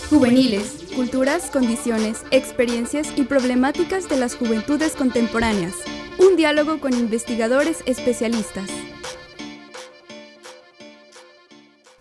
Juveniles, culturas, condiciones, experiencias y problemáticas de las juventudes contemporáneas. Un diálogo con investigadores especialistas.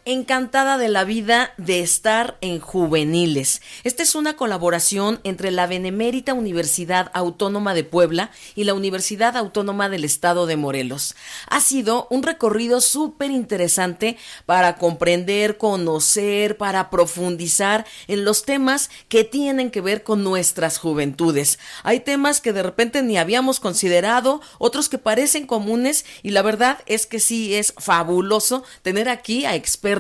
Encantada de la vida de estar en Juveniles. Esta es una colaboración entre la Benemérita Universidad Autónoma de Puebla y la Universidad Autónoma del Estado de Morelos. Ha sido un recorrido súper interesante para comprender, conocer, para profundizar en los temas que tienen que ver con nuestras juventudes. Hay temas que de repente ni habíamos considerado, otros que parecen comunes, y la verdad es que sí es fabuloso tener aquí a expertos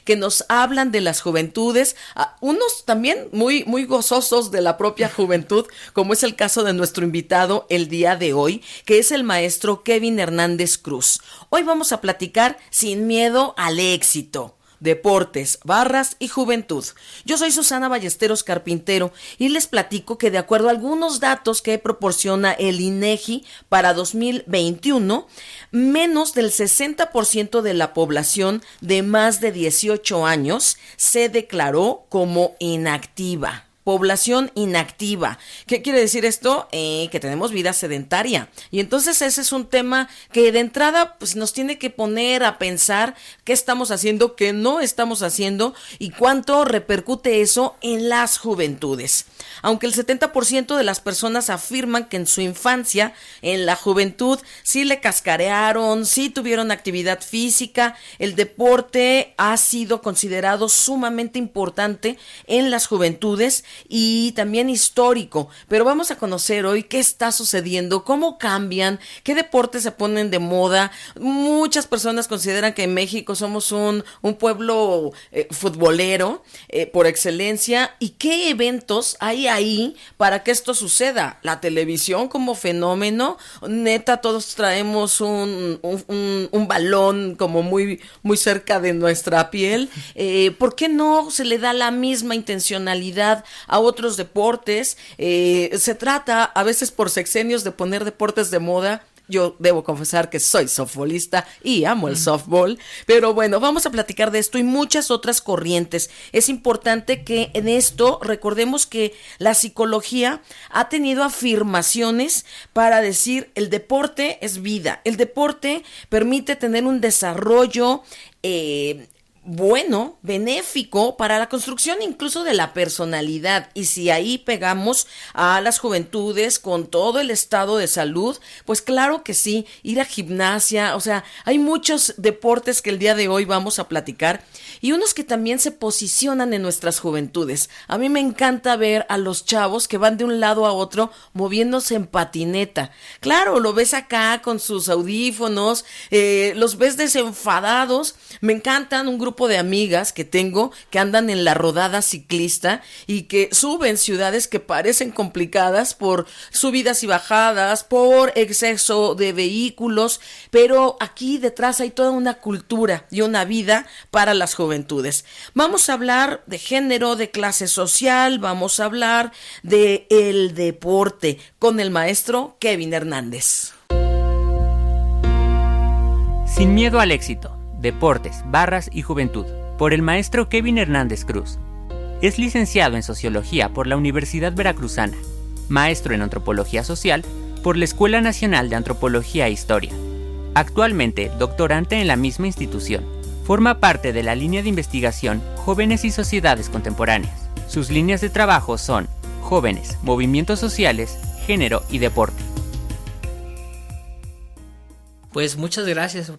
que nos hablan de las juventudes, unos también muy gozosos de la propia juventud, como es el caso de nuestro invitado el día de hoy, que es el maestro Kevin Hernández Cruz. Hoy vamos a platicar sin miedo al éxito. Deportes, barras y juventud. Yo soy Susana Ballesteros Carpintero y les platico que de acuerdo a algunos datos que proporciona el INEGI para 2021, menos del 60% de la población de más de 18 años se declaró como inactiva. Población inactiva. ¿Qué quiere decir esto? Que tenemos vida sedentaria. Y entonces ese es un tema que de entrada pues, nos tiene que poner a pensar qué estamos haciendo, qué no estamos haciendo y cuánto repercute eso en las juventudes. Aunque el 70% de las personas afirman que en su infancia, en la juventud, sí le cascarearon, sí tuvieron actividad física, el deporte ha sido considerado sumamente importante en las juventudes y también histórico, pero vamos a conocer hoy qué está sucediendo, cómo cambian, qué deportes se ponen de moda. Muchas personas consideran que en México somos un pueblo futbolero por excelencia, y qué eventos hay ahí para que esto suceda. La televisión como fenómeno, neta, todos traemos un balón como muy cerca de nuestra piel. ¿Por qué no se le da la misma intencionalidad a otros deportes? Se trata a veces por sexenios de poner deportes de moda. Yo debo confesar que soy softbolista y amo el softball, pero bueno, vamos a platicar de esto y muchas otras corrientes. Es importante que en esto recordemos que la psicología ha tenido afirmaciones para decir el deporte es vida, el deporte permite tener un desarrollo bueno, benéfico para la construcción incluso de la personalidad. Y si ahí pegamos a las juventudes con todo el estado de salud, pues claro que sí, ir a gimnasia, o sea, hay muchos deportes que el día de hoy vamos a platicar y unos que también se posicionan en nuestras juventudes. A mí me encanta ver a los chavos que van de un lado a otro moviéndose en patineta. Claro, lo ves acá con sus audífonos, los ves desenfadados. Me encantan un grupo de amigas que tengo que andan en la rodada ciclista y que suben ciudades que parecen complicadas por subidas y bajadas, por exceso de vehículos, pero aquí detrás hay toda una cultura y una vida para las juventudes. Vamos a hablar de género, de clase social, vamos a hablar de el deporte con el maestro Kevin Hernández. Sin miedo al éxito. Deportes, barras y juventud, por el maestro Kevin Hernández Cruz. Es licenciado en Sociología por la Universidad Veracruzana, maestro en Antropología Social por la Escuela Nacional de Antropología e Historia. Actualmente, doctorante en la misma institución. Forma parte de la línea de investigación Jóvenes y Sociedades Contemporáneas. Sus líneas de trabajo son jóvenes, movimientos sociales, género y deporte. Pues muchas gracias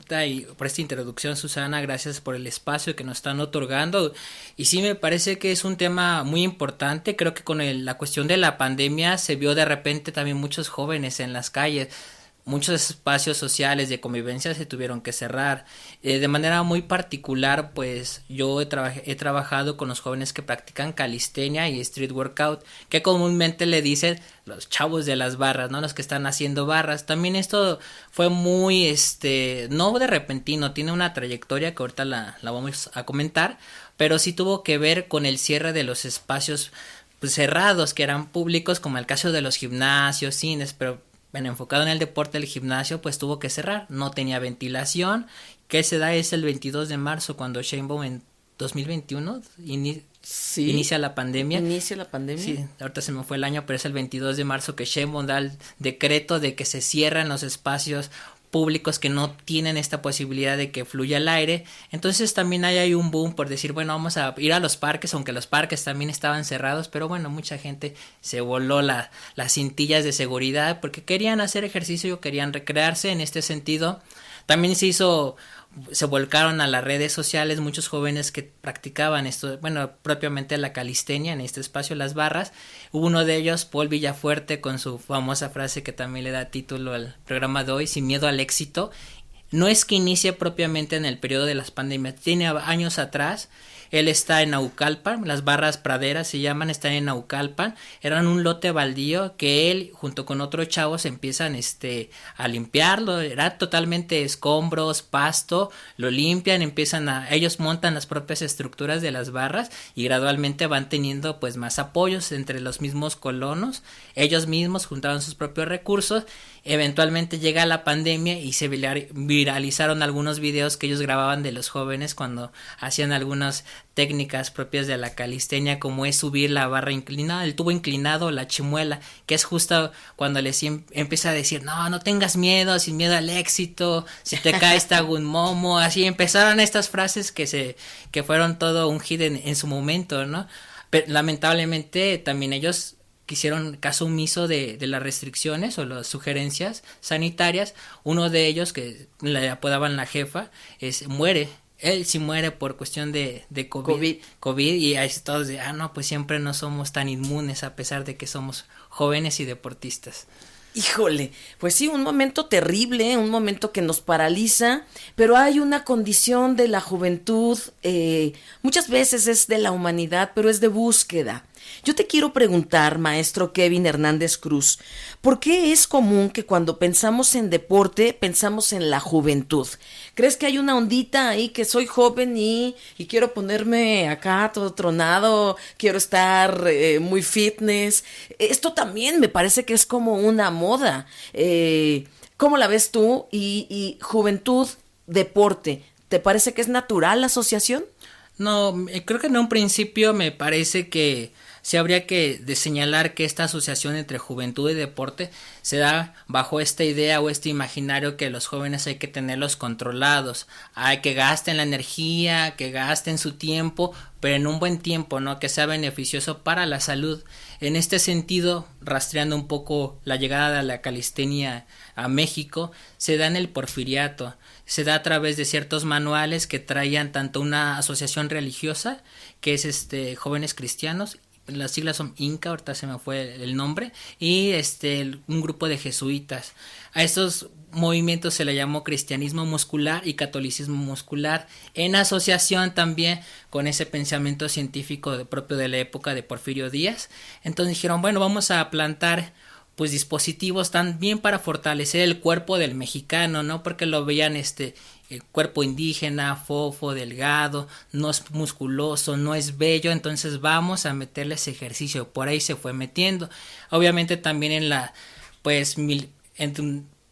por esta introducción, Susana, gracias por el espacio que nos están otorgando, y sí me parece que es un tema muy importante. Creo que con la cuestión de la pandemia se vio de repente también muchos jóvenes en las calles, muchos espacios sociales de convivencia se tuvieron que cerrar. De manera muy particular, pues yo he trabajado con los jóvenes que practican calistenia y street workout, que comúnmente le dicen los chavos de las barras, ¿no? Los que están haciendo barras. También esto fue muy, no de repentino, tiene una trayectoria que ahorita la vamos a comentar, pero sí tuvo que ver con el cierre de los espacios pues, cerrados, que eran públicos, como el caso de los gimnasios, cines, pero bueno, enfocado en el deporte, el gimnasio pues tuvo que cerrar, no tenía ventilación. Que se da es el 22 de marzo cuando Sheinbaum 2021, Sí. inicia la pandemia. Inicia la pandemia. Sí, ahorita se me fue el año, pero es el 22 de marzo que Sheinbaum da el decreto de que se cierran los espacios públicos que no tienen esta posibilidad de que fluya el aire. Entonces también hay un boom por decir, bueno, vamos a ir a los parques, aunque los parques también estaban cerrados, pero bueno, mucha gente se voló las cintillas de seguridad porque querían hacer ejercicio, querían recrearse. En este sentido también se volcaron a las redes sociales muchos jóvenes que practicaban esto, bueno, propiamente la calistenia, en este espacio las barras. Uno de ellos, Paul Villafuerte, con su famosa frase que también le da título al programa de hoy, sin miedo al éxito. No es que inicie propiamente en el periodo de las pandemias, tiene años atrás. Él está en Naucalpan, las barras praderas se llaman, están en Naucalpan, eran un lote baldío que él junto con otros chavos empiezan a limpiarlo, era totalmente escombros, pasto, lo limpian, ellos montan las propias estructuras de las barras y gradualmente van teniendo pues más apoyos entre los mismos colonos, ellos mismos juntaban sus propios recursos. Eventualmente llega la pandemia y se viralizaron algunos videos que ellos grababan de los jóvenes cuando hacían algunas técnicas propias de la calistenia, como es subir la barra inclinada, el tubo inclinado, la chimuela, que es justo cuando les empieza a decir, no tengas miedo, sin miedo al éxito, si te caes te hago un momo. Así empezaron estas frases que fueron todo un hit en su momento, ¿no? Pero lamentablemente también ellos hicieron caso omiso de las restricciones o las sugerencias sanitarias. Uno de ellos, que le apodaban la jefa, muere. Él sí muere por cuestión de COVID, y ahí todos de, no, pues siempre no somos tan inmunes a pesar de que somos jóvenes y deportistas. Híjole, pues sí, un momento terrible, un momento que nos paraliza, pero hay una condición de la juventud, muchas veces es de la humanidad, pero es de búsqueda. Yo te quiero preguntar, maestro Kevin Hernández Cruz, ¿por qué es común que cuando pensamos en deporte pensamos en la juventud? ¿Crees que hay una ondita ahí que soy joven y quiero ponerme acá todo tronado, quiero estar muy fitness? Esto también me parece que es como una moda. ¿Cómo la ves tú? Y juventud, deporte, ¿te parece que es natural la asociación? No, creo que en un principio me parece que sí habría que señalar que esta asociación entre juventud y deporte se da bajo esta idea o este imaginario que los jóvenes hay que tenerlos controlados, hay que gasten la energía, que gasten su tiempo, pero en un buen tiempo, ¿no? Que sea beneficioso para la salud. En este sentido, rastreando un poco la llegada de la calistenia a México, se da en el Porfiriato, se da a través de ciertos manuales que traían tanto una asociación religiosa, que es Jóvenes Cristianos, las siglas son Inca, ahorita se me fue el nombre, y un grupo de jesuitas. A estos movimientos se le llamó cristianismo muscular y catolicismo muscular, en asociación también con ese pensamiento científico propio de la época de Porfirio Díaz. Entonces dijeron, bueno, vamos a plantar pues dispositivos también para fortalecer el cuerpo del mexicano, ¿no? Porque lo veían el cuerpo indígena, fofo, delgado, no es musculoso, no es bello, entonces vamos a meterle ese ejercicio. Por ahí se fue metiendo. Obviamente también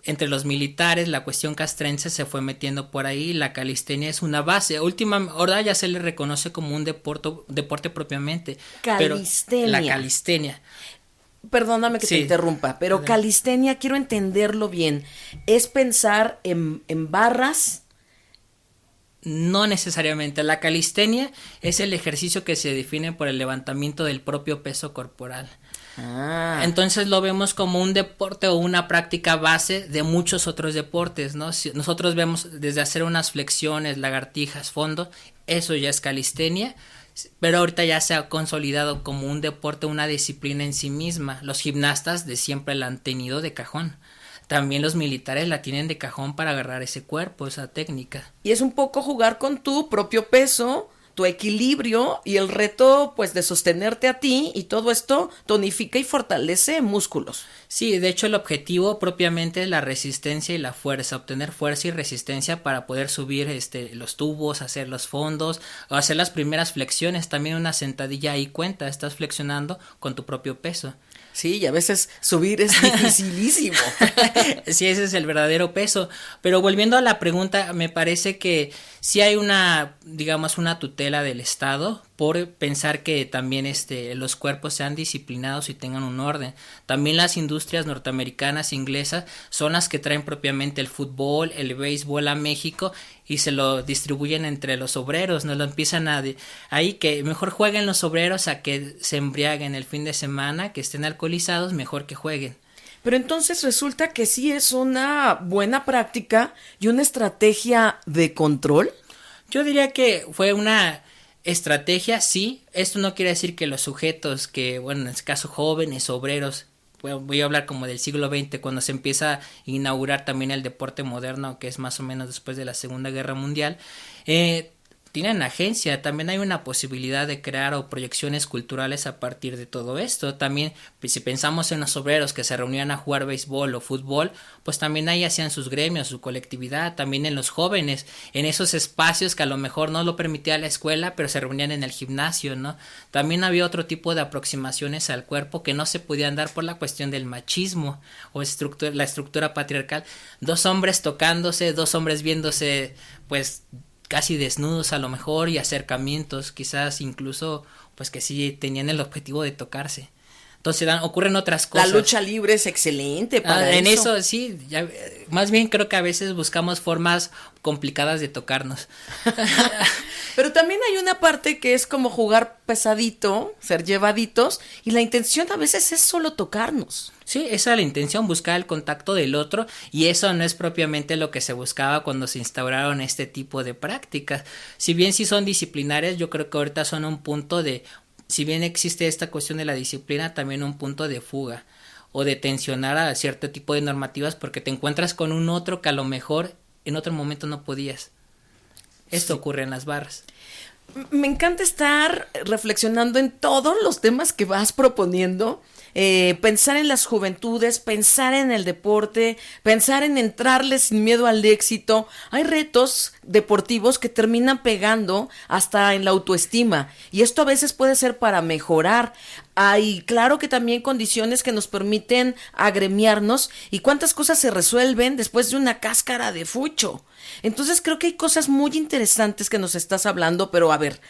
entre los militares, la cuestión castrense se fue metiendo por ahí. La calistenia es una base. Ahora ya se le reconoce como un deporte propiamente. Calistenia. Pero la calistenia. Perdóname que te interrumpa, pero calistenia, quiero entenderlo bien, ¿es pensar en barras? No necesariamente. La calistenia es el ejercicio que se define por el levantamiento del propio peso corporal. Entonces lo vemos como un deporte o una práctica base de muchos otros deportes, ¿no? Si nosotros vemos desde hacer unas flexiones, lagartijas, fondo, eso ya es calistenia. Pero ahorita ya se ha consolidado como un deporte, una disciplina en sí misma. Los gimnastas de siempre la han tenido de cajón. También los militares la tienen de cajón para agarrar ese cuerpo, esa técnica. Y es un poco jugar con tu propio peso, tu equilibrio y el reto pues de sostenerte a ti, y todo esto tonifica y fortalece músculos. Sí, de hecho el objetivo propiamente es la resistencia y la fuerza, obtener fuerza y resistencia para poder subir los tubos, hacer los fondos o hacer las primeras flexiones. También una sentadilla ahí cuenta, estás flexionando con tu propio peso. Sí, y a veces subir es dificilísimo. Sí, ese es el verdadero peso. Pero volviendo a la pregunta, me parece que sí hay digamos, una tutela del Estado por pensar que también los cuerpos sean disciplinados y tengan un orden. También las industrias norteamericanas, inglesas, son las que traen propiamente el fútbol, el béisbol a México y se lo distribuyen entre los obreros, no lo empiezan ahí que mejor jueguen los obreros a que se embriaguen el fin de semana, que estén alcoholizados, mejor que jueguen. Pero entonces resulta que sí es una buena práctica y una estrategia de control. Yo diría que fue una estrategia, sí. Esto no quiere decir que los sujetos que, bueno, en este caso jóvenes, obreros, voy a hablar como del siglo XX, cuando se empieza a inaugurar también el deporte moderno, que es más o menos después de la Segunda Guerra Mundial, tienen agencia. También hay una posibilidad de crear o proyecciones culturales a partir de todo esto. También, si pensamos en los obreros que se reunían a jugar béisbol o fútbol, pues también ahí hacían sus gremios, su colectividad. También en los jóvenes, en esos espacios que a lo mejor no lo permitía la escuela, pero se reunían en el gimnasio, ¿no? También había otro tipo de aproximaciones al cuerpo que no se podían dar por la cuestión del machismo o la estructura patriarcal. Dos hombres tocándose, dos hombres viéndose, pues, casi desnudos a lo mejor, y acercamientos quizás incluso pues que sí tenían el objetivo de tocarse. Entonces ocurren otras cosas. La lucha libre es excelente para en eso sí, más bien creo que a veces buscamos formas complicadas de tocarnos. Pero también hay una parte que es como jugar pesadito, ser llevaditos, y la intención a veces es solo tocarnos. Sí, esa es la intención, buscar el contacto del otro, y eso no es propiamente lo que se buscaba cuando se instauraron este tipo de prácticas. Si bien sí son disciplinarias, yo creo que ahorita son un punto de, si bien existe esta cuestión de la disciplina, también un punto de fuga o de tensionar a cierto tipo de normativas, porque te encuentras con un otro que a lo mejor en otro momento no podías. Esto ocurre en las barras. Me encanta estar reflexionando en todos los temas que vas proponiendo. Pensar en las juventudes, pensar en el deporte, pensar en entrarle sin miedo al éxito. Hay retos deportivos que terminan pegando hasta en la autoestima, y esto a veces puede ser para mejorar. Hay, claro, que también condiciones que nos permiten agremiarnos, y cuántas cosas se resuelven después de una cáscara de fucho. Entonces creo que hay cosas muy interesantes que nos estás hablando, pero a ver,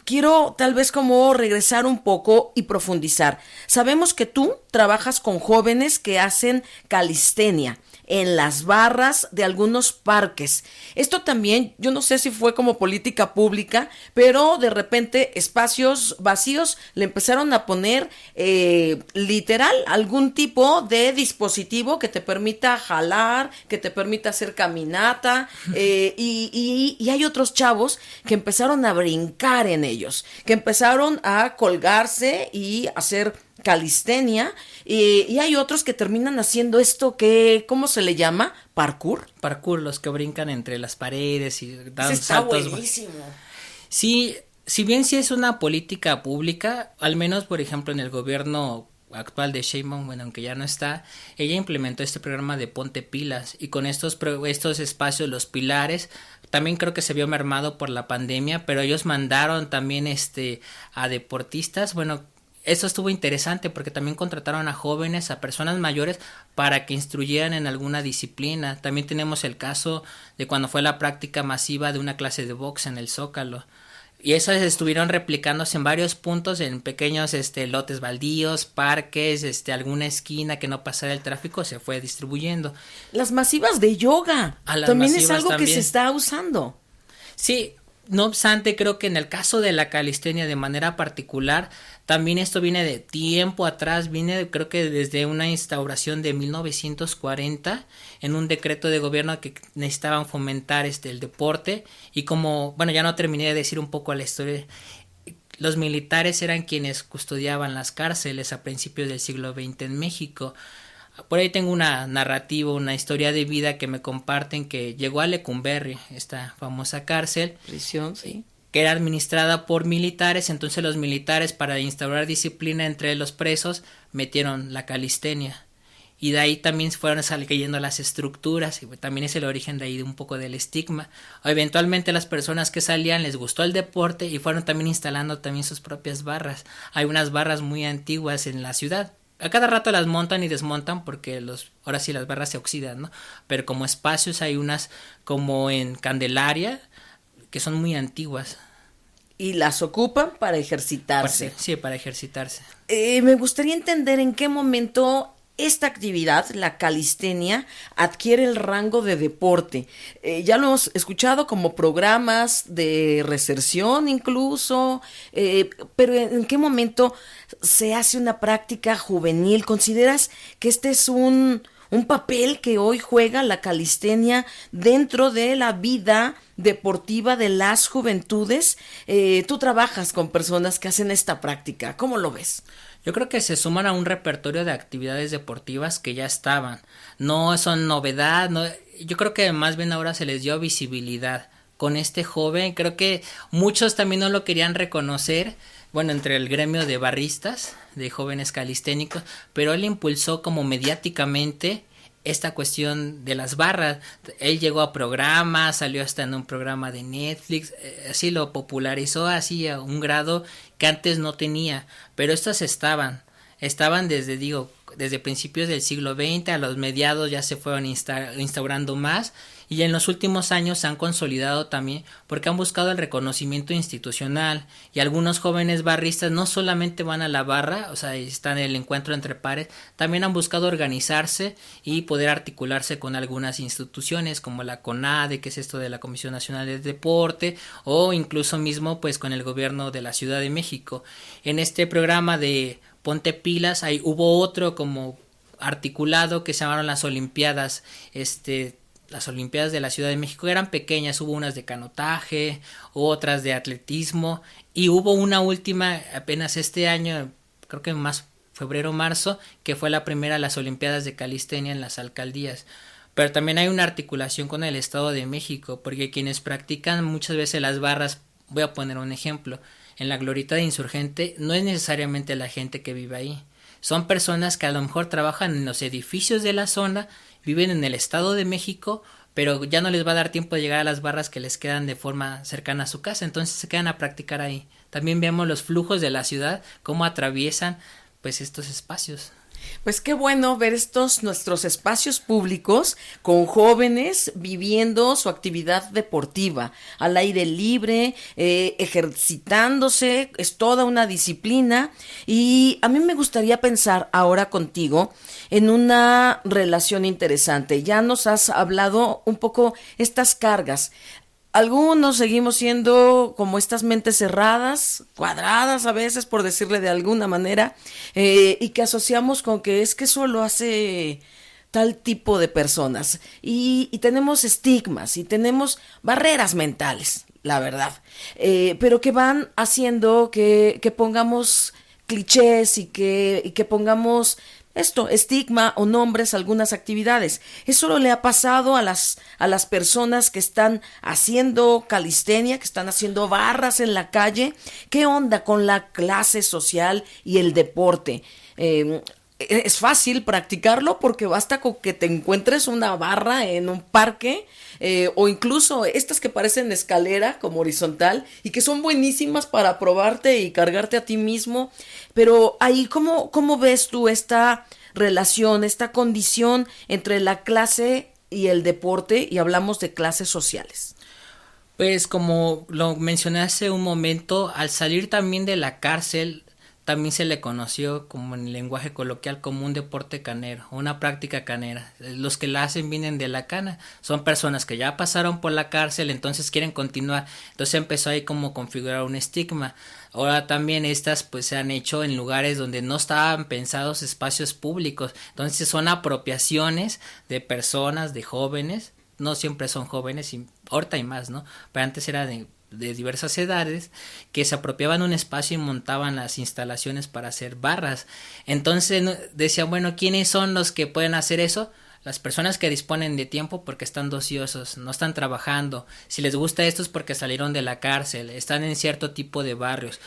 quiero tal vez como regresar un poco y profundizar. Sabemos que tú trabajas con jóvenes que hacen calistenia en las barras de algunos parques. Esto también, yo no sé si fue como política pública, pero de repente espacios vacíos le empezaron a poner literal algún tipo de dispositivo que te permita jalar, que te permita hacer caminata, y hay otros chavos que empezaron a brincar en ellos, que empezaron a colgarse y hacer calistenia, y hay otros que terminan haciendo esto que, ¿cómo se le llama? ¿Parkour? Parkour, los que brincan entre las paredes y dan Está saltos. buenísimo. Sí, si bien sí es una política pública, al menos por ejemplo en el gobierno actual de Sheinbaum, bueno, aunque ya no está, ella implementó este programa de Ponte Pilas, y con estos espacios, los pilares, también creo que se vio mermado por la pandemia, pero ellos mandaron también a deportistas. Bueno, eso estuvo interesante porque también contrataron a jóvenes, a personas mayores, para que instruyeran en alguna disciplina. También tenemos el caso de cuando fue la práctica masiva de una clase de box en el Zócalo. Y eso estuvieron replicándose en varios puntos, en pequeños lotes baldíos, parques, alguna esquina que no pasara el tráfico, se fue distribuyendo. Las masivas de yoga también es algo que se está usando. Sí, no obstante, creo que en el caso de la calistenia de manera particular, también esto viene de tiempo atrás, creo que desde una instauración de 1940 en un decreto de gobierno que necesitaban fomentar el deporte, y como, bueno, ya no terminé de decir un poco la historia, los militares eran quienes custodiaban las cárceles a principios del siglo XX en México. Por ahí tengo una narrativa, una historia de vida que me comparten, que llegó a Lecumberri, esta famosa cárcel. Prisión, sí. Que era administrada por militares. Entonces los militares, para instaurar disciplina entre los presos, metieron la calistenia. Y de ahí también fueron cayendo las estructuras, y también es el origen de ahí de un poco del estigma. O eventualmente las personas que salían les gustó el deporte y fueron también instalando también sus propias barras. Hay unas barras muy antiguas en la ciudad, a cada rato las montan y desmontan porque ahora sí las barras se oxidan, ¿no? Pero como espacios hay unas como en Candelaria que son muy antiguas. Y las ocupan para ejercitarse. Sí, para ejercitarse. Me gustaría entender en qué momento esta actividad, la calistenia, adquiere el rango de deporte. Ya lo hemos escuchado como programas de reserción incluso, pero ¿en qué momento se hace una práctica juvenil? ¿Consideras que este es un papel que hoy juega la calistenia dentro de la vida deportiva de las juventudes? Tú trabajas con personas que hacen esta práctica, ¿cómo lo ves? Yo creo que se suman a un repertorio de actividades deportivas que ya estaban. No son novedad, no, yo creo que más bien ahora se les dio visibilidad con este joven. Creo que muchos también no lo querían reconocer, bueno, entre el gremio de barristas, de jóvenes calisténicos, pero él impulsó como mediáticamente esta cuestión de las barras. Él llegó a programas, salió hasta en un programa de Netflix, así lo popularizó así a un grado que antes no tenía, pero estas estaban desde principios del siglo XX, a los mediados ya se fueron instaurando más, y en los últimos años se han consolidado también porque han buscado el reconocimiento institucional, y algunos jóvenes barristas no solamente van a la barra, o sea, están en el encuentro entre pares, también han buscado organizarse y poder articularse con algunas instituciones como la CONADE, que es esto de la Comisión Nacional del Deporte, o incluso mismo pues con el gobierno de la Ciudad de México. En este programa de Ponte Pilas, ahí hubo otro como articulado que se llamaron las Olimpiadas, las Olimpiadas de la Ciudad de México. Eran pequeñas, hubo unas de canotaje, otras de atletismo, y hubo una última apenas este año, creo que más febrero, marzo, que fue la primera, las Olimpiadas de calistenia en las alcaldías. Pero también hay una articulación con el Estado de México, porque quienes practican muchas veces las barras, voy a poner un ejemplo, en la Glorieta de Insurgente no es necesariamente la gente que vive ahí, son personas que a lo mejor trabajan en los edificios de la zona, viven en el Estado de México, pero ya no les va a dar tiempo de llegar a las barras que les quedan de forma cercana a su casa, entonces se quedan a practicar ahí. También vemos los flujos de la ciudad, cómo atraviesan pues estos espacios. Pues qué bueno ver nuestros espacios públicos con jóvenes viviendo su actividad deportiva al aire libre, ejercitándose, es toda una disciplina. Y a mí me gustaría pensar ahora contigo en una relación interesante. Ya nos has hablado un poco estas cargas. Algunos seguimos siendo como estas mentes cerradas, cuadradas a veces, por decirle de alguna manera, y que asociamos con que es que eso lo hace tal tipo de personas. Y tenemos estigmas y tenemos barreras mentales, la verdad, pero que van haciendo que pongamos clichés y que pongamos estigma o nombres a algunas actividades. Eso le ha pasado a las personas que están haciendo calistenia, que están haciendo barras en la calle. ¿Qué onda con la clase social y el deporte? Es fácil practicarlo porque basta con que te encuentres una barra en un parque, o incluso estas que parecen escalera como horizontal y que son buenísimas para probarte y cargarte a ti mismo. Pero ahí, ¿cómo ves tú esta relación, esta condición entre la clase y el deporte? Y hablamos de clases sociales. Pues como lo mencioné hace un momento, al salir también de la cárcel, también se le conoció como en el lenguaje coloquial como un deporte canero, una práctica canera. Los que la hacen vienen de la cana, son personas que ya pasaron por la cárcel, entonces quieren continuar. Entonces empezó ahí como configurar un estigma. Ahora también estas pues se han hecho en lugares donde no estaban pensados espacios públicos. Entonces son apropiaciones de personas, de jóvenes. No siempre son jóvenes, y ahorita hay más, ¿no? Pero antes era de diversas edades, que se apropiaban un espacio y montaban las instalaciones para hacer barras. Entonces decían, bueno, ¿quiénes son los que pueden hacer eso? Las personas que disponen de tiempo porque están ociosos, no están trabajando. Si les gusta esto es porque salieron de la cárcel, están en cierto tipo de barrios.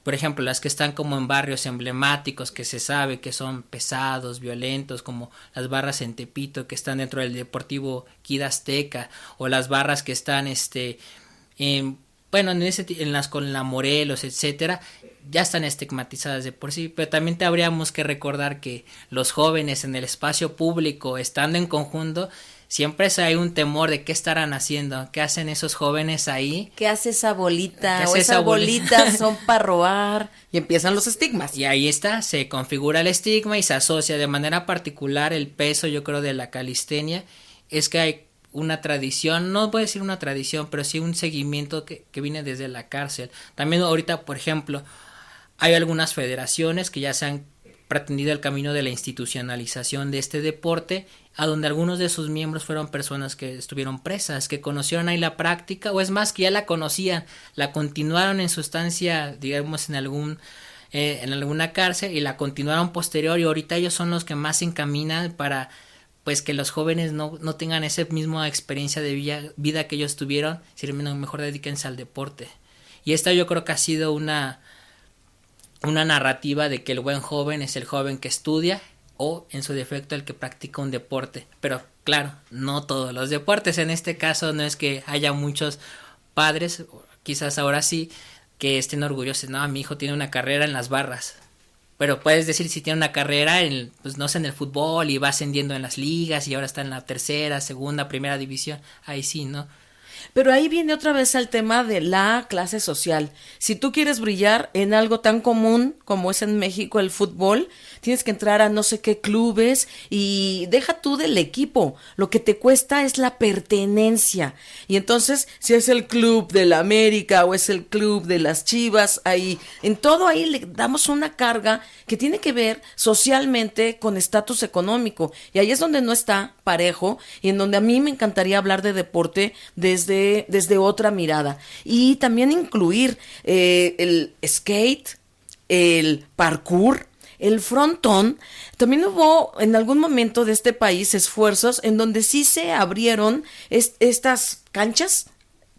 Por ejemplo, las que están como en barrios emblemáticos que se sabe que son pesados, violentos, como las barras en Tepito que están dentro del Deportivo Quida Azteca, o las barras que están bueno, en las con la Morelos, etcétera, ya están estigmatizadas de por sí, pero también habríamos que recordar que los jóvenes en el espacio público, estando en conjunto, siempre hay un temor de qué estarán haciendo, qué hacen esos jóvenes ahí. ¿Qué hace esa bolita? ¿Qué O hace esa esa bolita son para robar. Y empiezan los estigmas. Y ahí está, se configura el estigma y se asocia de manera particular el peso, yo creo, de la calistenia. Es que hay una tradición, no voy a decir una tradición, pero sí un seguimiento que viene desde la cárcel. También ahorita, por ejemplo, hay algunas federaciones que ya se han pretendido el camino de la institucionalización de este deporte, a donde algunos de sus miembros fueron personas que estuvieron presas, que conocieron ahí la práctica, o es más, que ya la conocían, la continuaron en su estancia, digamos, en alguna cárcel, y la continuaron posterior, y ahorita ellos son los que más se encaminan para pues que los jóvenes no tengan esa misma experiencia de vida que ellos tuvieron, sino mejor dedíquense al deporte. Y esta yo creo que ha sido una narrativa de que el buen joven es el joven que estudia o en su defecto el que practica un deporte. Pero claro, no todos los deportes. En este caso no es que haya muchos padres, quizás ahora sí, que estén orgullosos. No, mi hijo tiene una carrera en las barras. Pero puedes decir si tiene una carrera pues no sé, en el fútbol y va ascendiendo en las ligas y ahora está en la tercera, segunda, primera división. Ahí sí, ¿no? Pero ahí viene otra vez el tema de la clase social. Si tú quieres brillar en algo tan común como es en México el fútbol, tienes que entrar a no sé qué clubes y deja tú del equipo. Lo que te cuesta es la pertenencia. Y entonces, si es el club de la América o es el club de las Chivas, ahí, en todo ahí le damos una carga que tiene que ver socialmente con estatus económico. Y ahí es donde no está parejo y en donde a mí me encantaría hablar de deporte desde otra mirada. Y también incluir el skate, el parkour, el frontón. También hubo en algún momento de este país esfuerzos en donde sí se abrieron estas canchas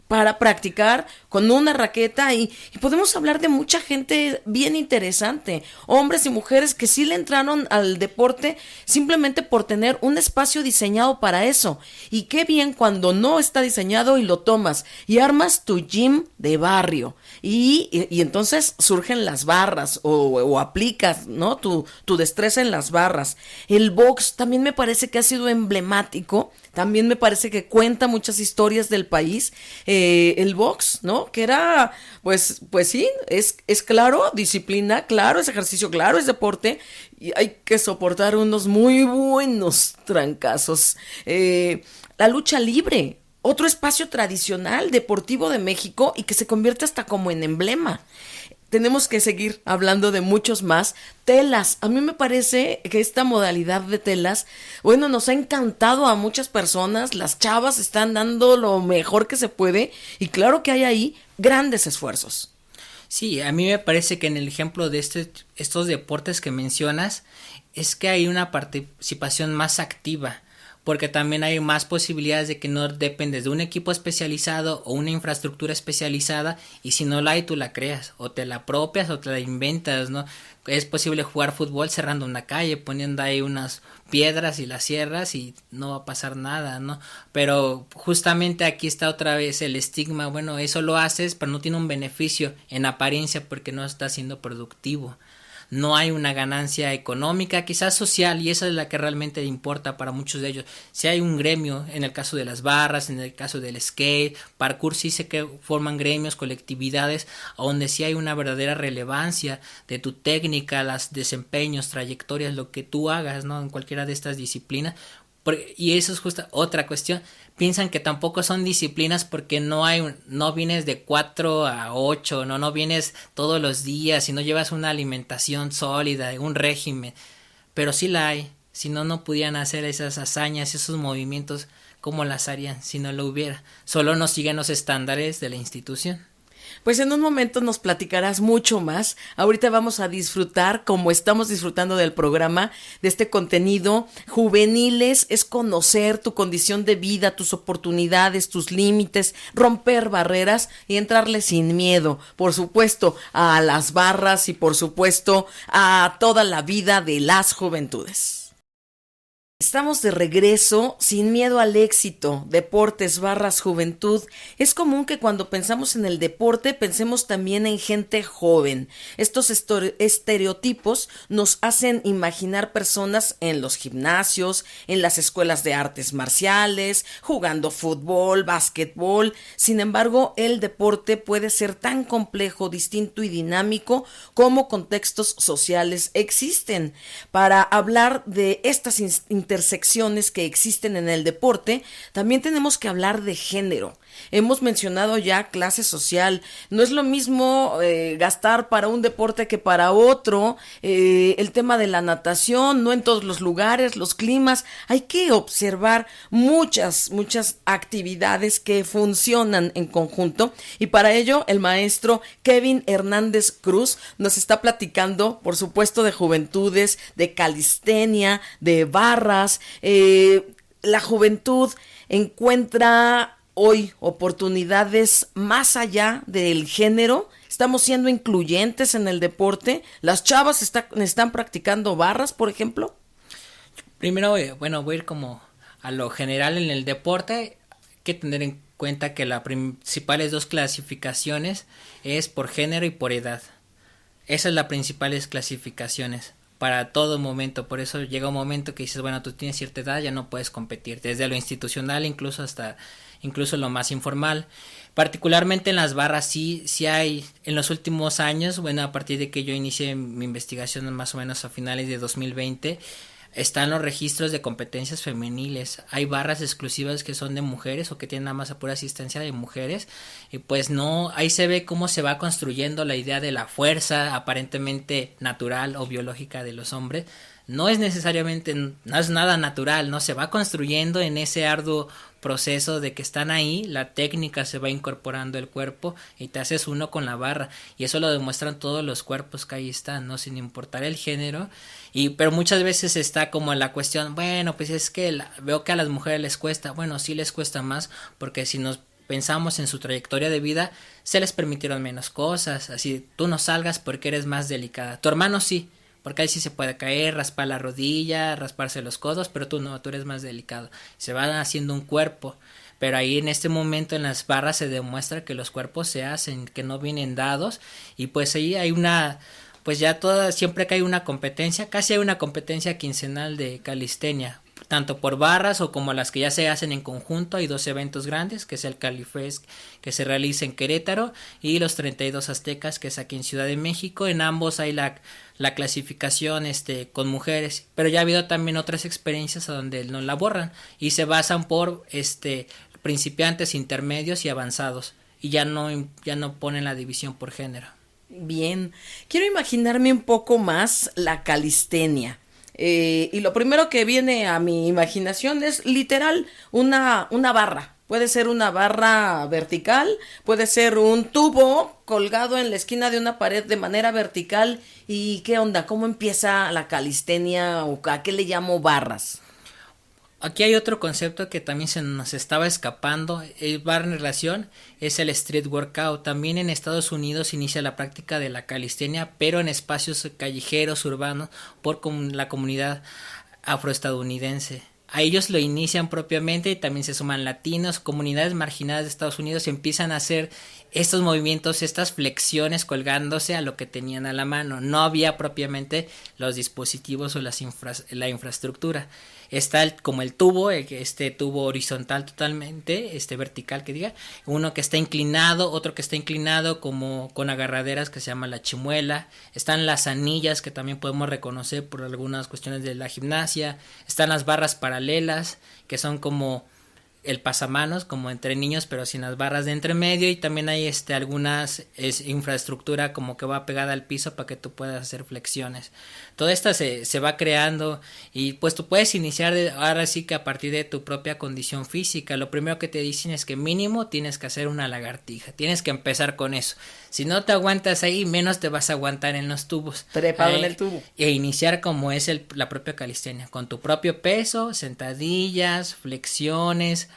para practicar con una raqueta y podemos hablar de mucha gente bien interesante, hombres y mujeres que sí le entraron al deporte simplemente por tener un espacio diseñado para eso. Y qué bien cuando no está diseñado y lo tomas y armas tu gym de barrio y entonces surgen las barras o aplicas, ¿no? tu destreza en las barras. El box también me parece que ha sido emblemático, también me parece que cuenta muchas historias del país. El box, ¿no? Que era, pues sí, es claro, disciplina, claro, es ejercicio, claro, es deporte, y hay que soportar unos muy buenos trancazos. La lucha libre, otro espacio tradicional deportivo de México y que se convierte hasta como en emblema. Tenemos que seguir hablando de muchos más. Telas, a mí me parece que esta modalidad de telas, bueno, nos ha encantado a muchas personas, las chavas están dando lo mejor que se puede y claro que hay ahí grandes esfuerzos. Sí, a mí me parece que en el ejemplo de estos deportes que mencionas, es que hay una participación más activa, porque también hay más posibilidades de que no dependes de un equipo especializado o una infraestructura especializada y si no la hay tú la creas o te la apropias o te la inventas, ¿no? Es posible jugar fútbol cerrando una calle, poniendo ahí unas piedras y las cierras y no va a pasar nada, ¿no? Pero justamente aquí está otra vez el estigma, bueno, eso lo haces pero no tiene un beneficio en apariencia porque no está siendo productivo. No hay una ganancia económica, quizás social, y esa es la que realmente importa para muchos de ellos. Si hay un gremio, en el caso de las barras, en el caso del skate, parkour, sí sé que forman gremios, colectividades, donde sí hay una verdadera relevancia de tu técnica, los desempeños, trayectorias, lo que tú hagas, ¿no? En cualquiera de estas disciplinas. Y eso es justo otra cuestión. Piensan que tampoco son disciplinas porque no vienes de 4 a 8, no vienes todos los días y no llevas una alimentación sólida, un régimen, pero sí la hay. Si no pudieran hacer esas hazañas, esos movimientos, ¿cómo las harían si no lo hubiera? Solo no siguen los estándares de la institución. Pues en un momento nos platicarás mucho más. Ahorita vamos a disfrutar, como estamos disfrutando del programa, de este contenido. Juveniles es conocer tu condición de vida, tus oportunidades, tus límites, romper barreras y entrarle sin miedo, por supuesto, a las barras y por supuesto a toda la vida de las juventudes. Estamos de regreso, sin miedo al éxito, deportes barras juventud. Es común que cuando pensamos en el deporte pensemos también en gente joven. Estos estereotipos nos hacen imaginar personas en los gimnasios, en las escuelas de artes marciales, jugando fútbol, básquetbol. Sin embargo, el deporte puede ser tan complejo, distinto y dinámico como contextos sociales existen. Para hablar de estas intersecciones que existen en el deporte, también tenemos que hablar de género. Hemos mencionado ya clase social. No es lo mismo gastar para un deporte que para otro. El tema de la natación, no en todos los lugares, los climas. Hay que observar muchas actividades que funcionan en conjunto. Y para ello, el maestro Kevin Hernández Cruz nos está platicando, por supuesto, de juventudes, de calistenia, de barras. La juventud encuentra hoy oportunidades más allá del género. Estamos siendo incluyentes en el deporte. Las chavas están practicando barras, por ejemplo. Primero, voy a ir como a lo general en el deporte. Hay que tener en cuenta que las principales dos clasificaciones es por género y por edad. Esas son las principales clasificaciones para todo momento. Por eso llega un momento que dices, bueno, tú tienes cierta edad, ya no puedes competir, desde lo institucional incluso lo más informal. Particularmente en las barras sí hay en los últimos años, bueno, a partir de que yo inicié mi investigación más o menos a finales de 2020, están los registros de competencias femeniles. Hay barras exclusivas que son de mujeres o que tienen nada más a pura asistencia de mujeres, y pues no, ahí se ve cómo se va construyendo la idea de la fuerza aparentemente natural o biológica de los hombres. No es nada natural, no se va construyendo en ese arduo proceso de que están ahí, la técnica se va incorporando el cuerpo y te haces uno con la barra, y eso lo demuestran todos los cuerpos que ahí están, no sin importar el género. Pero muchas veces está como la cuestión, bueno, pues es que veo que a las mujeres les cuesta. Bueno, sí les cuesta más, porque si nos pensamos en su trayectoria de vida, se les permitieron menos cosas. Así, tú no salgas porque eres más delicada. Tu hermano sí, porque ahí sí se puede caer, raspar la rodilla, rasparse los codos, pero tú no, tú eres más delicado. Se van haciendo un cuerpo, pero ahí en este momento en las barras se demuestra que los cuerpos se hacen, que no vienen dados, y pues ahí hay siempre que hay una competencia, casi hay una competencia quincenal de calistenia, tanto por barras o como las que ya se hacen en conjunto. Hay 2 eventos grandes, que es el Califest, que se realiza en Querétaro, y los 32 Aztecas, que es aquí en Ciudad de México. En ambos hay la clasificación con mujeres, pero ya ha habido también otras experiencias a donde no la borran y se basan por principiantes, intermedios y avanzados, y ya no ponen la división por género. Bien, quiero imaginarme un poco más la calistenia. Y lo primero que viene a mi imaginación es literal una barra. Puede ser una barra vertical, puede ser un tubo colgado en la esquina de una pared de manera vertical. ¿Y qué onda? ¿Cómo empieza la calistenia o a qué le llamo barras? Aquí hay otro concepto que también se nos estaba escapando, va en relación, es el street workout. También en Estados Unidos inicia la práctica de la calistenia, pero en espacios callejeros, urbanos, por la comunidad afroestadounidense. A ellos lo inician propiamente y también se suman latinos, comunidades marginadas de Estados Unidos, y empiezan a hacer estos movimientos, estas flexiones colgándose a lo que tenían a la mano. No había propiamente los dispositivos o la infraestructura. Está como el tubo, tubo horizontal totalmente, vertical que diga, uno que está inclinado, otro que está inclinado como con agarraderas que se llama la chimuela. Están las anillas que también podemos reconocer por algunas cuestiones de la gimnasia. Están las barras paralelas que son como el pasamanos, como entre niños, pero sin las barras de entre medio, y también hay algunas infraestructura como que va pegada al piso para que tú puedas hacer flexiones. Todo esto se va creando, y pues tú puedes iniciar ahora sí que a partir de tu propia condición física. Lo primero que te dicen es que mínimo tienes que hacer una lagartija, tienes que empezar con eso. Si no te aguantas ahí, menos te vas a aguantar en los tubos. Trepado en el tubo. E iniciar como es la propia calistenia, con tu propio peso, sentadillas, flexiones,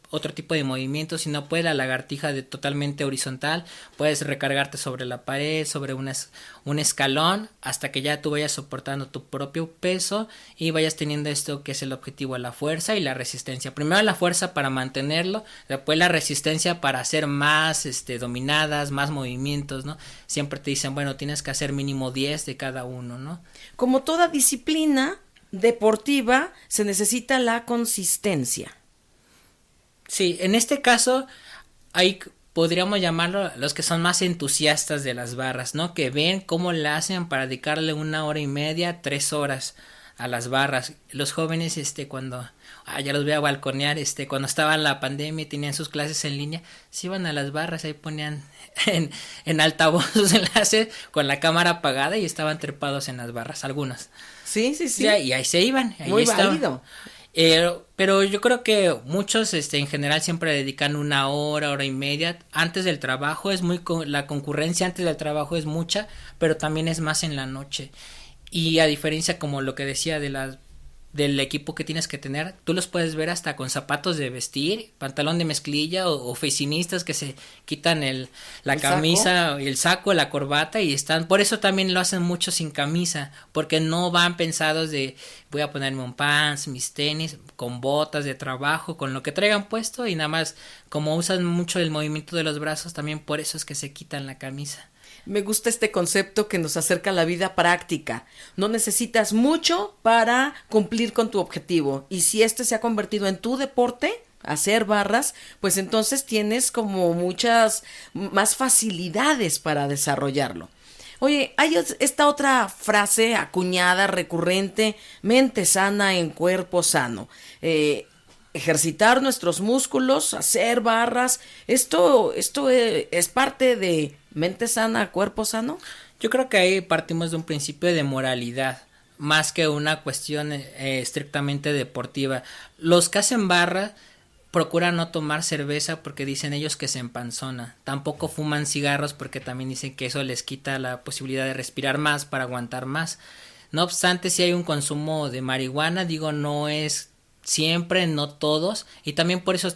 otro tipo de movimientos. Si no puedes, la lagartija totalmente horizontal, puedes recargarte sobre la pared, sobre un escalón, hasta que ya tú vayas soportando tu propio peso y vayas teniendo esto que es el objetivo, la fuerza y la resistencia. Primero la fuerza para mantenerlo, después la resistencia para hacer más dominadas, más movimientos, ¿no? Siempre te dicen, bueno, tienes que hacer mínimo 10 de cada uno, ¿no? Como toda disciplina deportiva, se necesita la consistencia. Sí, en este caso hay, podríamos llamarlo, los que son más entusiastas de las barras, ¿no? Que ven cómo la hacen para dedicarle 1 hora y media, 3 horas a las barras. Los jóvenes, cuando ya los voy a balconear, cuando estaba la pandemia y tenían sus clases en línea, se iban a las barras, ahí ponían en altavoz sus enlaces con la cámara apagada y estaban trepados en las barras, algunos. Sí. Ya, y ahí se iban. Ahí muy estaban. válido. Pero yo creo que muchos en general siempre dedican 1 hora, 1 hora y media antes del trabajo. La concurrencia antes del trabajo es mucha, pero también es más en la noche. Y a diferencia, como lo que decía del equipo que tienes que tener, tú los puedes ver hasta con zapatos de vestir, pantalón de mezclilla o oficinistas que se quitan la camisa, el saco, la corbata y están, por eso también lo hacen mucho sin camisa, porque no van pensados de voy a ponerme un pants, mis tenis, con botas de trabajo, con lo que traigan puesto y nada más, como usan mucho el movimiento de los brazos, también por eso es que se quitan la camisa. Me gusta este concepto que nos acerca a la vida práctica. No necesitas mucho para cumplir con tu objetivo. Y si se ha convertido en tu deporte, hacer barras, pues entonces tienes como muchas más facilidades para desarrollarlo. Oye, hay esta otra frase acuñada, recurrente, mente sana en cuerpo sano. Ejercitar nuestros músculos, hacer barras, esto es parte de mente sana, cuerpo sano. Yo creo que ahí partimos de un principio de moralidad, más que una cuestión estrictamente deportiva. Los que hacen barra procuran no tomar cerveza porque dicen ellos que se empanzona. Tampoco fuman cigarros porque también dicen que eso les quita la posibilidad de respirar más para aguantar más. No obstante, si hay un consumo de marihuana, no es siempre, no todos, y también por eso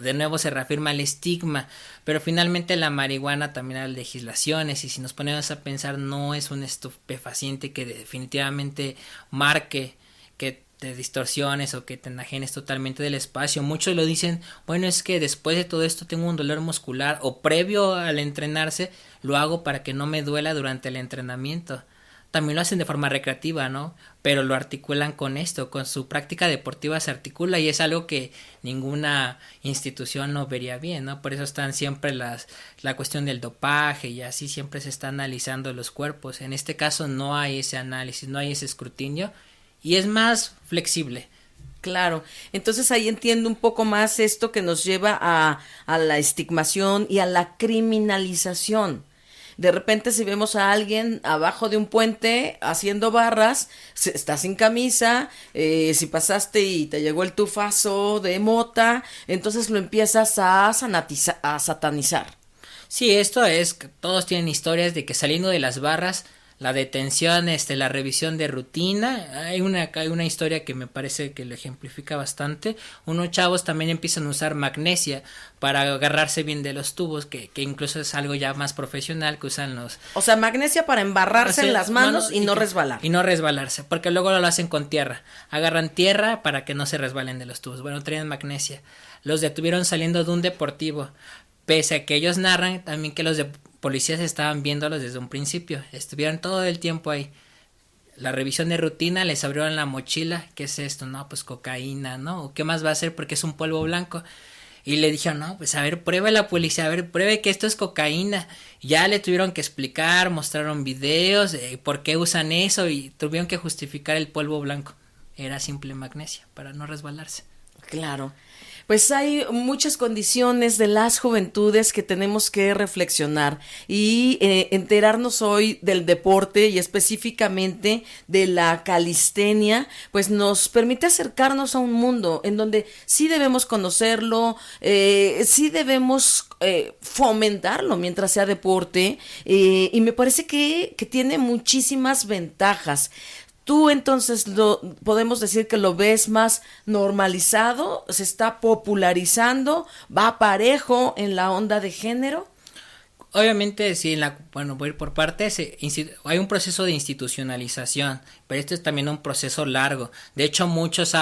de nuevo se reafirma el estigma, pero finalmente la marihuana también hay legislaciones y si nos ponemos a pensar no es un estupefaciente que definitivamente marque que te distorsiones o que te enajenes totalmente del espacio. Muchos lo dicen, bueno, es que después de todo esto tengo un dolor muscular o previo al entrenarse lo hago para que no me duela durante el entrenamiento. También lo hacen de forma recreativa, ¿no? Pero lo articulan con esto, con su práctica deportiva se articula y es algo que ninguna institución no vería bien, ¿no? Por eso están siempre la cuestión del dopaje y así siempre se está analizando los cuerpos. En este caso no hay ese análisis, no hay ese escrutinio y es más flexible. Claro, entonces ahí entiendo un poco más esto que nos lleva a la estigmación y a la criminalización. De repente si vemos a alguien abajo de un puente haciendo barras, está sin camisa, si pasaste y te llegó el tufazo de mota, entonces lo empiezas a satanizar. Sí, esto es, todos tienen historias de que saliendo de las barras, la detención, la revisión de rutina, hay una historia que me parece que lo ejemplifica bastante. Unos chavos también empiezan a usar magnesia para agarrarse bien de los tubos, que incluso es algo ya más profesional que usan los... O sea, magnesia para embarrarse en las manos y no resbalar. Y no resbalarse, porque luego lo hacen con tierra. Agarran tierra para que no se resbalen de los tubos. Bueno, traían magnesia. Los detuvieron saliendo de un deportivo. Pese a que ellos narran también que los policías estaban viéndolos desde un principio, estuvieron todo el tiempo ahí. La revisión de rutina, les abrieron la mochila, ¿qué es esto? No, pues cocaína, ¿no? ¿O qué más va a ser? Porque es un polvo blanco. Y le dijeron, no, pues a ver, pruebe la policía, a ver, pruebe que esto es cocaína. Ya le tuvieron que explicar, mostraron videos, por qué usan eso y tuvieron que justificar el polvo blanco. Era simple magnesia, para no resbalarse. Claro. Pues hay muchas condiciones de las juventudes que tenemos que reflexionar y enterarnos hoy del deporte y específicamente de la calistenia, pues nos permite acercarnos a un mundo en donde sí debemos conocerlo, sí debemos fomentarlo mientras sea deporte y me parece que tiene muchísimas ventajas. Tú entonces podemos decir que lo ves más normalizado, se está popularizando, va parejo en la onda de género. Obviamente, sí, bueno, voy a ir por partes. Hay un proceso de institucionalización, pero esto es también un proceso largo. De hecho, muchos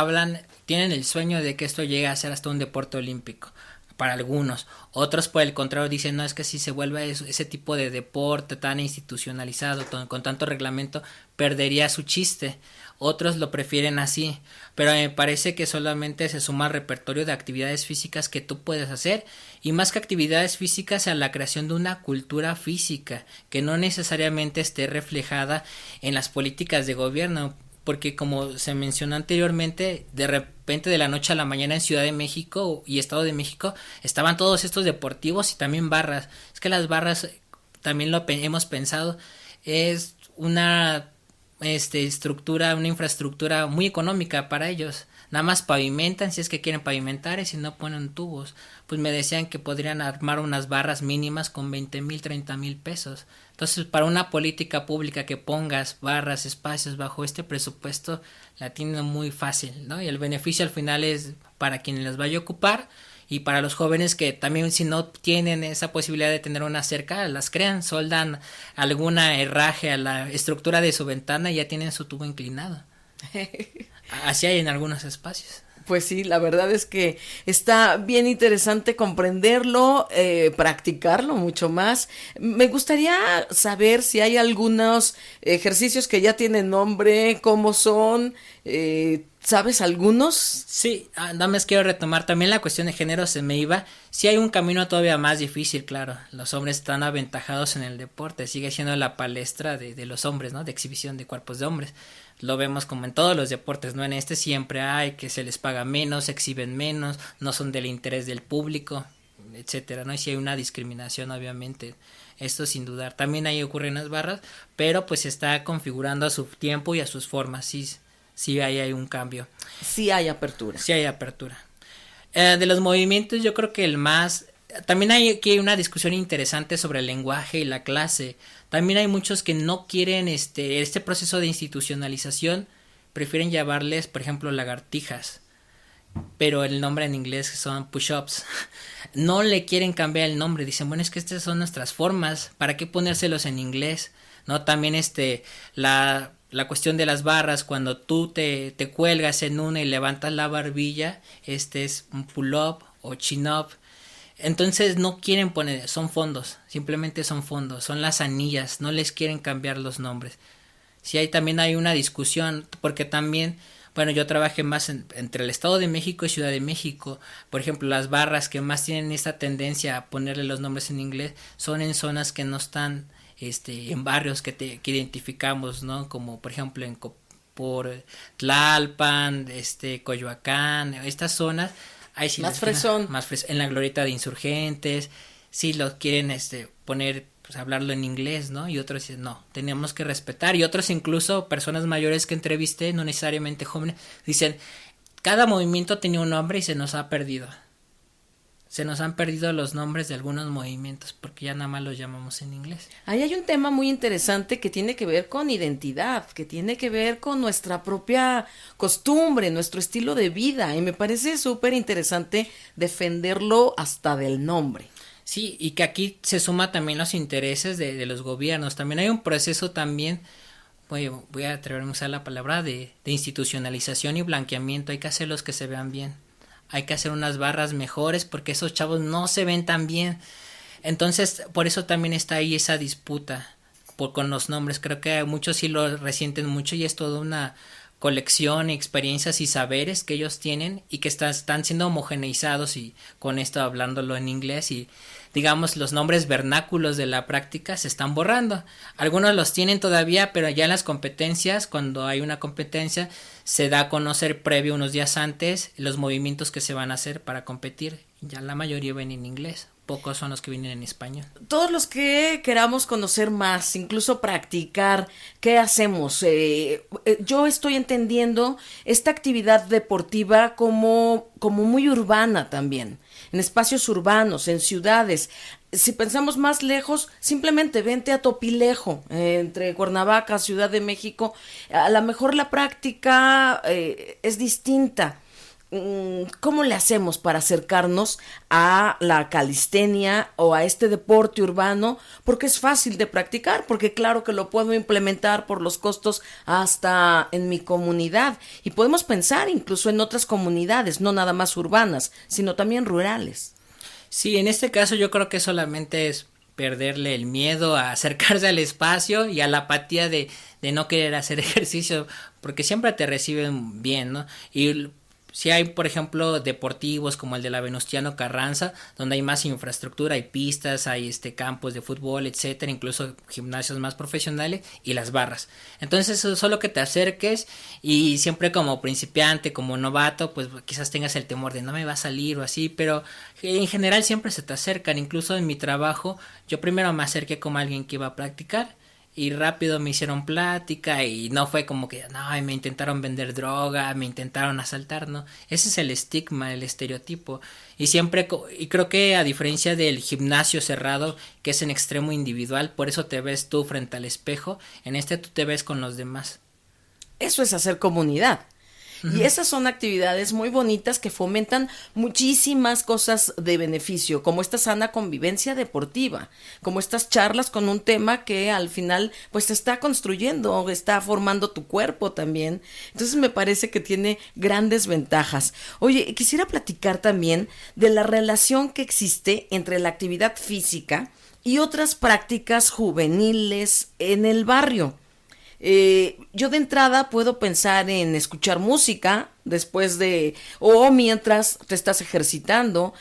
tienen el sueño de que esto llegue a ser hasta un deporte olímpico. Para algunos, otros por el contrario dicen, no, es que si se vuelve ese tipo de deporte tan institucionalizado, con tanto reglamento, perdería su chiste. Otros lo prefieren así, pero me parece que solamente se suma al repertorio de actividades físicas que tú puedes hacer, y más que actividades físicas, a la creación de una cultura física que no necesariamente esté reflejada en las políticas de gobierno, porque como se mencionó anteriormente, de repente de la noche a la mañana en Ciudad de México y Estado de México estaban todos estos deportivos y también barras. Es que las barras, también hemos pensado, es una estructura, una infraestructura muy económica para ellos. Nada más pavimentan si es que quieren pavimentar, y si no ponen tubos. Pues me decían que podrían armar unas barras mínimas con 20,000, 30,000 pesos. Entonces, para una política pública que pongas barras, espacios bajo este presupuesto, la tienen muy fácil, ¿no? Y el beneficio al final es para quien las vaya a ocupar, y para los jóvenes que también, si no tienen esa posibilidad de tener una cerca, las crean, soldan alguna herraje a la estructura de su ventana y ya tienen su tubo inclinado. Así hay en algunos espacios. Pues sí, la verdad es que está bien interesante comprenderlo, practicarlo mucho más. Me gustaría saber si hay algunos ejercicios que ya tienen nombre, cómo son, ¿sabes algunos? Sí, nada más quiero retomar también la cuestión de género, se me iba. Sí hay un camino todavía más difícil, claro. Los hombres están aventajados en el deporte, sigue siendo la palestra de los hombres, ¿no? De exhibición de cuerpos de hombres. Lo vemos como en todos los deportes, ¿no? En este siempre hay que se les paga menos, se exhiben menos, no son del interés del público, etcétera, ¿no? Y si hay una discriminación, obviamente, esto sin dudar. También ahí ocurren las barras, pero pues se está configurando a su tiempo y a sus formas, sí hay un cambio. Sí hay apertura. Sí hay apertura. De los movimientos, yo creo que el más... También hay aquí una discusión interesante sobre el lenguaje y la clase. También hay muchos que no quieren este proceso de institucionalización, prefieren llamarles, por ejemplo, lagartijas, pero el nombre en inglés son push-ups. No le quieren cambiar el nombre, dicen, bueno, es que estas son nuestras formas, ¿para qué ponérselos en inglés? No, también la cuestión de las barras, cuando tú te cuelgas en una y levantas la barbilla, es un pull-up o chin-up. Entonces no quieren poner, son fondos, simplemente son fondos, son las anillas, no les quieren cambiar los nombres. Sí, también hay una discusión, porque también, bueno, yo trabajé más entre el Estado de México y Ciudad de México. Por ejemplo, las barras que más tienen esta tendencia a ponerle los nombres en inglés son en zonas que no están en barrios que identificamos, ¿no? Como por ejemplo por Tlalpan, Coyoacán, estas zonas. Ahí sí más fresón. En la glorieta de Insurgentes, sí lo quieren poner, pues hablarlo en inglés, ¿no? Y otros dicen, no, tenemos que respetar. Y otros incluso, personas mayores que entrevisté, no necesariamente jóvenes, dicen, cada movimiento tenía un nombre y se nos ha perdido. Se nos han perdido los nombres de algunos movimientos porque ya nada más los llamamos en inglés. Ahí hay un tema muy interesante que tiene que ver con identidad, que tiene que ver con nuestra propia costumbre, nuestro estilo de vida, y me parece súper interesante defenderlo hasta del nombre. Sí, y que aquí se suma también los intereses de los gobiernos. También hay un proceso también, voy a atreverme a usar la palabra, de institucionalización y blanqueamiento. Hay que hacerlos que se vean bien. Hay que hacer unas barras mejores porque esos chavos no se ven tan bien. Entonces, por eso también está ahí esa disputa con los nombres. Creo que muchos sí lo resienten mucho y es toda una colección, experiencias y saberes que ellos tienen y que están siendo homogeneizados, y con esto hablándolo en inglés, y digamos los nombres vernáculos de la práctica se están borrando. Algunos los tienen todavía, pero ya en las competencias, cuando hay una competencia, se da a conocer previo unos días antes los movimientos que se van a hacer para competir. Ya la mayoría ven en inglés, pocos son los que vienen en español. Todos los que queramos conocer más, incluso practicar, ¿qué hacemos? Yo estoy entendiendo esta actividad deportiva como muy urbana también, en espacios urbanos, en ciudades. si pensamos más lejos, simplemente vente a Topilejo, entre Cuernavaca, Ciudad de México. A lo mejor la práctica es distinta. ¿Cómo le hacemos para acercarnos a la calistenia o a este deporte urbano? Porque es fácil de practicar, porque claro que lo puedo implementar por los costos hasta en mi comunidad. Y podemos pensar incluso en otras comunidades, no nada más urbanas, sino también rurales. Sí, en este caso yo creo que solamente es perderle el miedo a acercarse al espacio y a la apatía de no querer hacer ejercicio, porque siempre te reciben bien, ¿no? Y si hay, por ejemplo, deportivos como el de la Venustiano Carranza, donde hay más infraestructura, hay pistas, hay campos de fútbol, etcétera, incluso gimnasios más profesionales y las barras. Entonces, eso es solo que te acerques y siempre como principiante, como novato, pues quizás tengas el temor de no me va a salir o así, pero en general siempre se te acercan. Incluso en mi trabajo, yo primero me acerqué como alguien que iba a practicar. Y rápido me hicieron plática y no fue como que, no, me intentaron vender droga, me intentaron asaltar, no. Ese es el estigma, el estereotipo. Y siempre, y creo que a diferencia del gimnasio cerrado, que es en extremo individual, por eso te ves tú frente al espejo, en tú te ves con los demás. Eso es hacer comunidad. Y esas son actividades muy bonitas que fomentan muchísimas cosas de beneficio, como esta sana convivencia deportiva, como estas charlas con un tema que al final pues se está construyendo, está formando tu cuerpo también. Entonces me parece que tiene grandes ventajas. Oye, quisiera platicar también de la relación que existe entre la actividad física y otras prácticas juveniles en el barrio. Yo de entrada puedo pensar en escuchar música después de o mientras te estás ejercitando.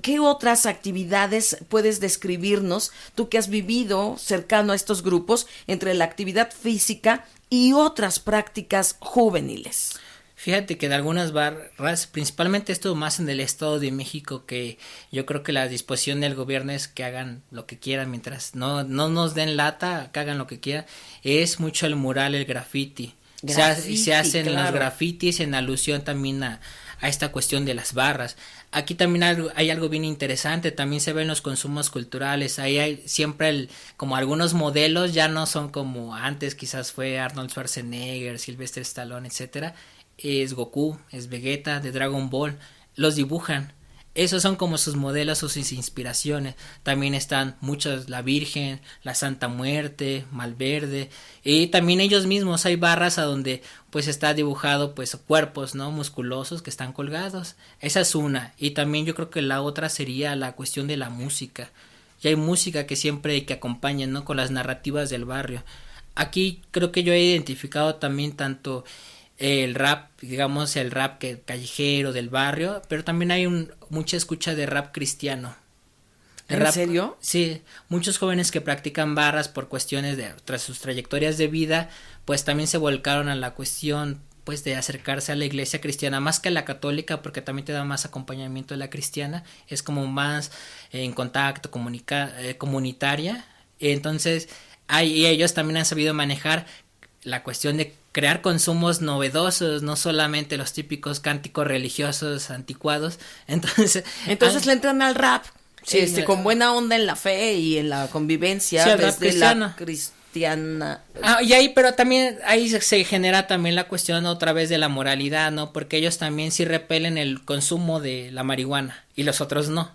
¿Qué otras actividades puedes describirnos tú que has vivido cercano a estos grupos entre la actividad física y otras prácticas juveniles? Fíjate que de algunas barras, principalmente esto más en el Estado de México, que yo creo que la disposición del gobierno es que hagan lo que quieran mientras no nos den lata, que hagan lo que quieran, es mucho el mural, el graffiti. Se hacen claro. Los grafitis en alusión también a esta cuestión de las barras. Aquí también hay algo bien interesante, también se ven los consumos culturales, ahí hay siempre como algunos modelos, ya no son como antes, quizás fue Arnold Schwarzenegger, Sylvester Stallone, etcétera. Es Goku, es Vegeta, de Dragon Ball, los dibujan. Esos son como sus modelos o sus inspiraciones. También están muchos, la Virgen, la Santa Muerte, Malverde. Y también ellos mismos hay barras a donde pues está dibujado pues cuerpos, ¿no? Musculosos que están colgados. Esa es una. Y también yo creo que la otra sería la cuestión de la música. Y hay música que siempre que acompaña, ¿no? Con las narrativas del barrio. Aquí creo que yo he identificado también tanto el rap, digamos el rap callejero del barrio, pero también hay mucha escucha de rap cristiano. ¿En serio? Sí, muchos jóvenes que practican barras por cuestiones tras sus trayectorias de vida, pues también se volcaron a la cuestión pues de acercarse a la iglesia cristiana más que a la católica, porque también te da más acompañamiento de la cristiana, es como más en contacto comunitaria. Entonces y ellos también han sabido manejar la cuestión de crear consumos novedosos, no solamente los típicos cánticos religiosos anticuados. Entonces le entran al rap, sí, con buena onda en la fe y en la convivencia, sí, desde la cristiana. Y ahí, pero también ahí se genera también la cuestión otra vez de la moralidad, ¿no? Porque ellos también sí repelen el consumo de la marihuana y los otros no.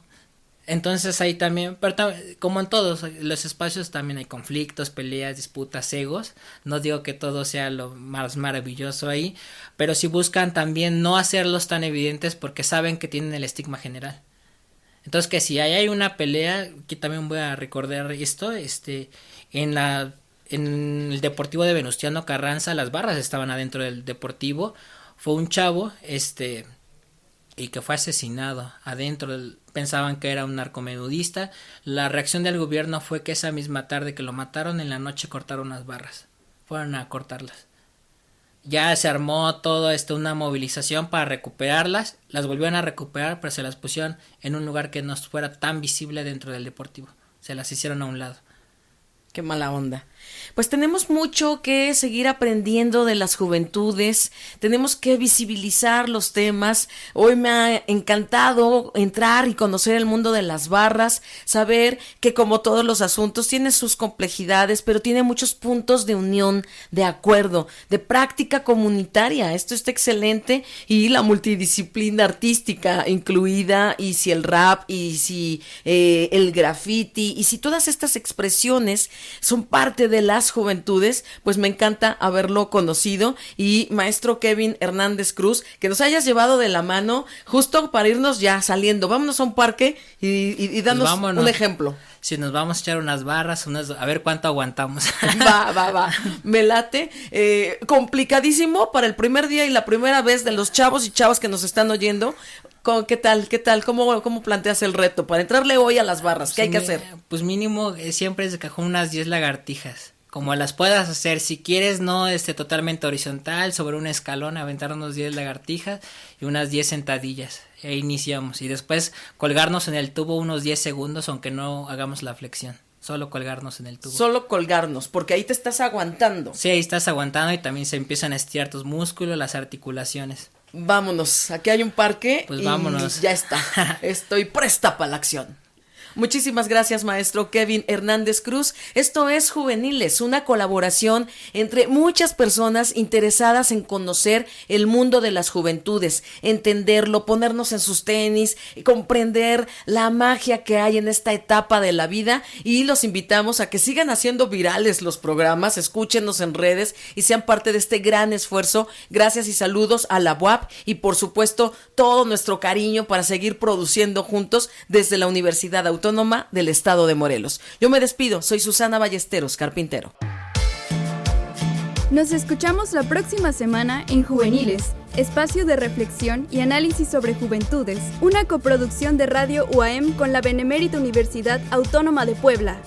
Entonces ahí también, pero como en todos los espacios también hay conflictos, peleas, disputas, egos. No digo que todo sea lo más maravilloso ahí, pero sí buscan también no hacerlos tan evidentes porque saben que tienen el estigma general. Entonces que si hay una pelea, aquí también voy a recordar esto, en el Deportivo de Venustiano Carranza, las barras estaban adentro del deportivo, fue un chavo, y que fue asesinado adentro. Pensaban que era un narcomenudista. La reacción del gobierno fue que esa misma tarde que lo mataron, en la noche cortaron las barras, fueron a cortarlas. Ya se armó todo una movilización para recuperarlas, las volvieron a recuperar, pero se las pusieron en un lugar que no fuera tan visible dentro del deportivo, se las hicieron a un lado. Qué mala onda. Pues tenemos mucho que seguir aprendiendo de las juventudes, tenemos que visibilizar los temas. Hoy me ha encantado entrar y conocer el mundo de las barras, saber que como todos los asuntos tiene sus complejidades, pero tiene muchos puntos de unión, de acuerdo, de práctica comunitaria. Esto está excelente, y la multidisciplina artística incluida, y si el rap, y si el graffiti, y si todas estas expresiones son parte de las juventudes, pues me encanta haberlo conocido. Y maestro Kevin Hernández Cruz, que nos hayas llevado de la mano justo para irnos ya saliendo. Vámonos a un parque y danos un ejemplo. Si nos vamos a echar unas barras, a ver cuánto aguantamos. Va. Me late. Complicadísimo para el primer día y la primera vez de los chavos y chavas que nos están oyendo. ¿Qué tal? ¿Cómo planteas el reto para entrarle hoy a las barras? ¿Qué hay que hacer? Pues mínimo siempre es de cajón unas 10 lagartijas. Como las puedas hacer, si quieres no totalmente horizontal, sobre un escalón, aventar unos 10 lagartijas y unas 10 sentadillas. E iniciamos. Y después colgarnos en el tubo unos 10 segundos, aunque no hagamos la flexión. Solo colgarnos en el tubo. Solo colgarnos, porque ahí te estás aguantando. Sí, ahí estás aguantando y también se empiezan a estirar tus músculos, las articulaciones. Vámonos, aquí hay un parque. Pues vámonos. Ya está, estoy presta para la acción. Muchísimas gracias, maestro Kevin Hernández Cruz. Esto es Juveniles, una colaboración entre muchas personas interesadas en conocer el mundo de las juventudes, entenderlo, ponernos en sus tenis, comprender la magia que hay en esta etapa de la vida, y los invitamos a que sigan haciendo virales los programas, escúchenos en redes y sean parte de este gran esfuerzo. Gracias y saludos a la UAP, y por supuesto todo nuestro cariño para seguir produciendo juntos desde la Universidad Autónoma del Estado de Morelos. Yo me despido, soy Susana Ballesteros Carpintero. Nos escuchamos la próxima semana en Juveniles, espacio de reflexión y análisis sobre juventudes, una coproducción de Radio UAM con la Benemérita Universidad Autónoma de Puebla.